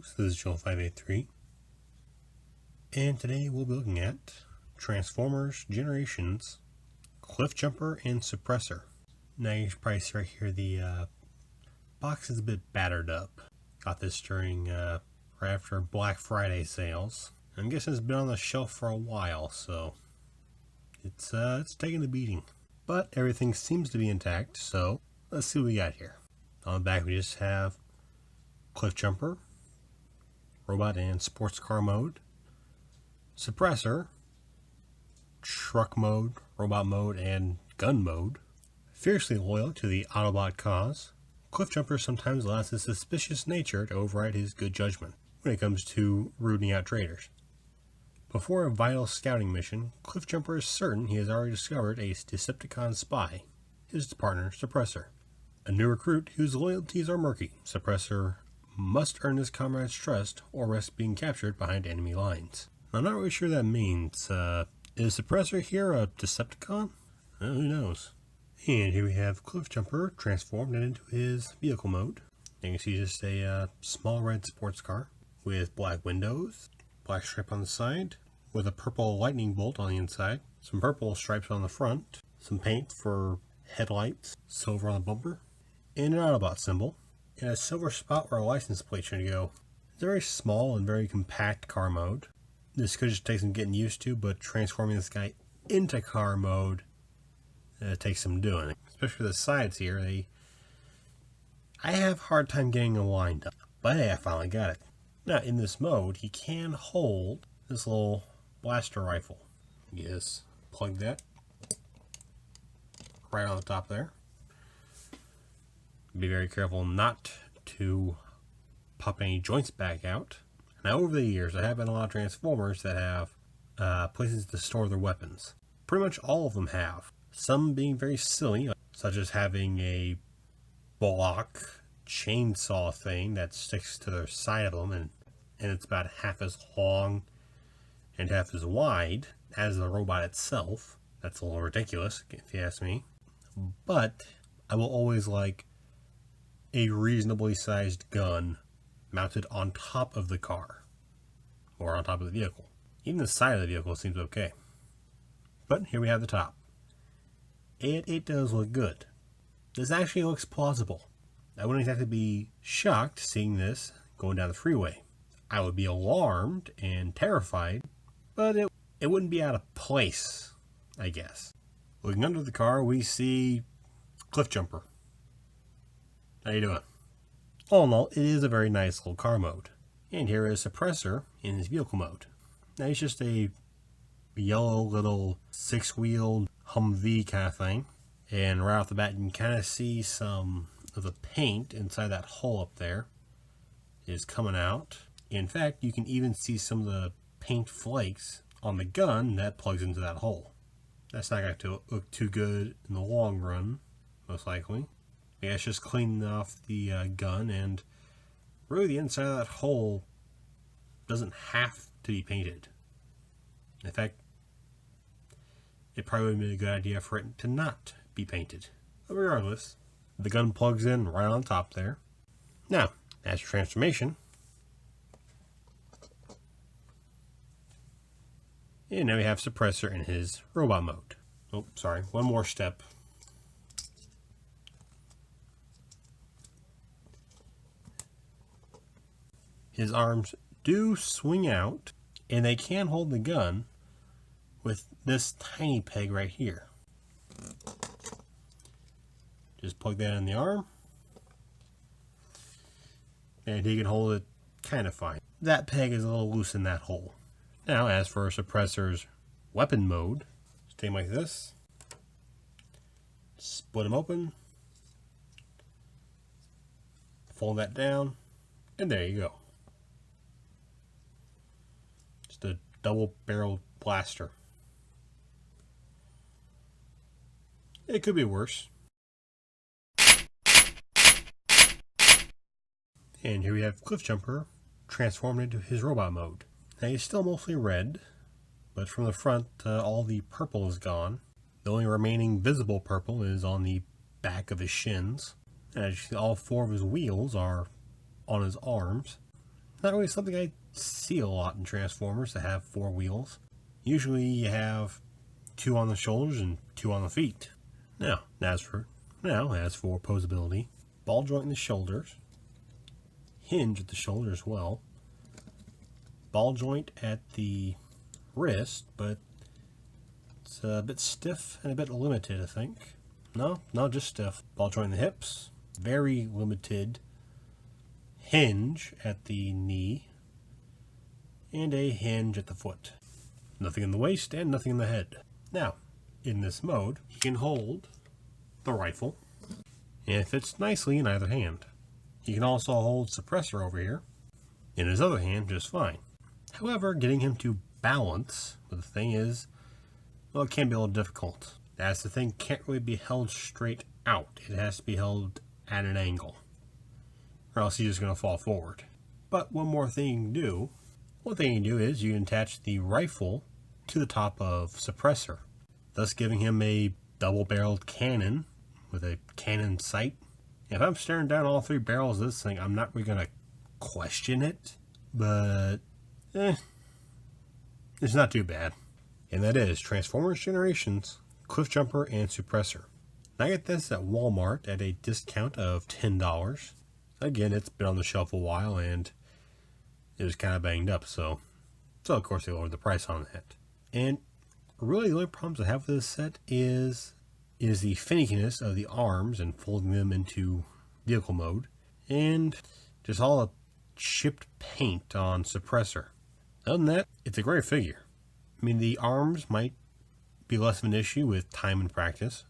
folks, this is Jolt583, and today we'll be looking at Transformers Generations, Cliffjumper, and Supressor. Now you should probably see right here the box is a bit battered up. Got this during right after Black Friday sales. I'm guessing it's been on the shelf for a while, so it's taking a beating. But everything seems to be intact, so let's see what we got here. On the back we just have Cliffjumper, robot and sports car mode, Supressor, truck mode, robot mode, and gun mode. Fiercely loyal to the Autobot cause, Cliffjumper sometimes allows his suspicious nature to override his good judgment when it comes to rooting out traitors. Before a vital scouting mission, Cliffjumper is certain he has already discovered a Decepticon spy, his partner Supressor. A new recruit whose loyalties are murky, Supressor must earn his comrade's trust or risk being captured behind enemy lines. I'm not really sure what that means. Is Supressor here a Decepticon? Who knows? And here we have Cliffjumper transformed into his vehicle mode. And you can see just a small red sports car with black windows, black stripe on the side, with a purple lightning bolt on the inside, some purple stripes on the front, some paint for headlights, silver on the bumper, and an Autobot symbol, and a silver spot where a license plate should go. It's a very small and very compact car mode. This could just take some getting used to, but transforming this guy into car mode takes some doing. Especially the sides here, I have a hard time getting them lined up. But hey, I finally got it. Now, in this mode, he can hold this little blaster rifle. Yes, plug that right on the top there. Be very careful not to pop any joints back out. Now, over the years, there have been a lot of Transformers that have places to store their weapons. Pretty much all of them have. Some being very silly, such as having a block chainsaw thing that sticks to the side of them, and it's about half as long and half as wide as the robot itself. That's a little ridiculous, if you ask me. But I will always like a reasonably sized gun mounted on top of the car or on top of the vehicle. Even the side of the vehicle seems okay. But here we have the top. And it does look good. This actually looks plausible. I wouldn't exactly be shocked seeing this going down the freeway. I would be alarmed and terrified, but it wouldn't be out of place, I guess. Looking under the car, we see Cliffjumper. How you doing? All in all, it is a very nice little car mode. And here is Supressor in his vehicle mode. Now he's just a yellow little six-wheeled Humvee kind of thing. And right off the bat, you can kind of see some of the paint inside that hole up there is coming out. In fact, you can even see some of the paint flakes on the gun that plugs into that hole. That's not going to look too good in the long run, most likely. Yeah, it's just cleaning off the gun, and really the inside of that hole doesn't have to be painted. In fact, it probably would be a good idea for it to not be painted. But regardless, the gun plugs in right on top there. Now, as for transformation, and now we have Supressor in his robot mode. Oh, sorry, one more step. His arms do swing out, and they can hold the gun with this tiny peg right here. Just plug that in the arm, and he can hold it kind of fine. That peg is a little loose in that hole. Now, as for Supressor's weapon mode, take him like this, split him open, fold that down, and there you go. Just a double-barreled blaster. It could be worse. And here we have Cliffjumper transformed into his robot mode. Now he's still mostly red, but from the front all the purple is gone. The only remaining visible purple is on the back of his shins. And as you see, all four of his wheels are on his arms. Not really something I see a lot in Transformers that have 4 wheels. Usually you have 2 on the shoulders and 2 on the feet. Now, as for posability, ball joint in the shoulders, hinge at the shoulder as well, ball joint at the wrist, but it's a bit stiff and a bit limited, I think. No, just stiff. Ball joint in the hips, very limited. Hinge at the knee, and a hinge at the foot. Nothing in the waist and nothing in the head. Now, in this mode, he can hold the rifle, and it fits nicely in either hand. He can also hold Suppressor over here in his other hand just fine. However, getting him to balance, the thing is, well, it can be a little difficult, as the thing can't really be held straight out. It has to be held at an angle, or else he's just going to fall forward. But one thing you can do is you can attach the rifle to the top of Suppressor, thus giving him a double-barreled cannon with a cannon sight. If I'm staring down all 3 barrels of this thing, I'm not really going to question it, but it's not too bad. And that is Transformers Generations, Cliffjumper, and Supressor. I get this at Walmart at a discount of $10. Again, it's been on the shelf a while and it was kind of banged up, so of course they lowered the price on that. And really the only problems I have with this set is the finickiness of the arms and folding them into vehicle mode, and just all the chipped paint on Suppressor. Other than that, it's a great figure. I mean, the arms might be less of an issue with time and practice.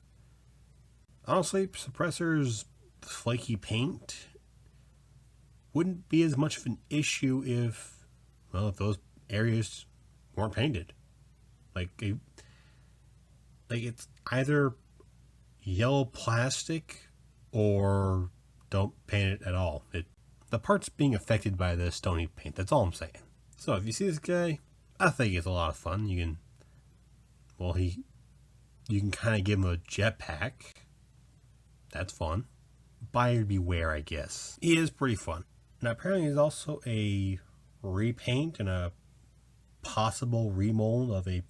Honestly, Suppressor's flaky paint wouldn't be as much of an issue if those areas weren't painted. Like it's either yellow plastic or don't paint it at all. The parts being affected by this don't need paint. That's all I'm saying. So if you see this guy, I think it's a lot of fun. You can kind of give him a jetpack. That's fun. Buyer beware, I guess. He is pretty fun. Now apparently there's also a repaint and a possible remold of a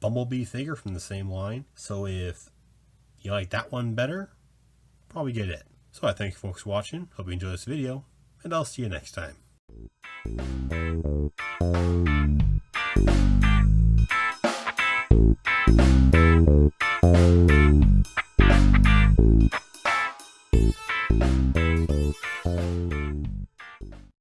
Bumblebee figure from the same line. So if you like that one better, probably get it. So I thank you folks for watching. Hope you enjoyed this video, and I'll see you next time.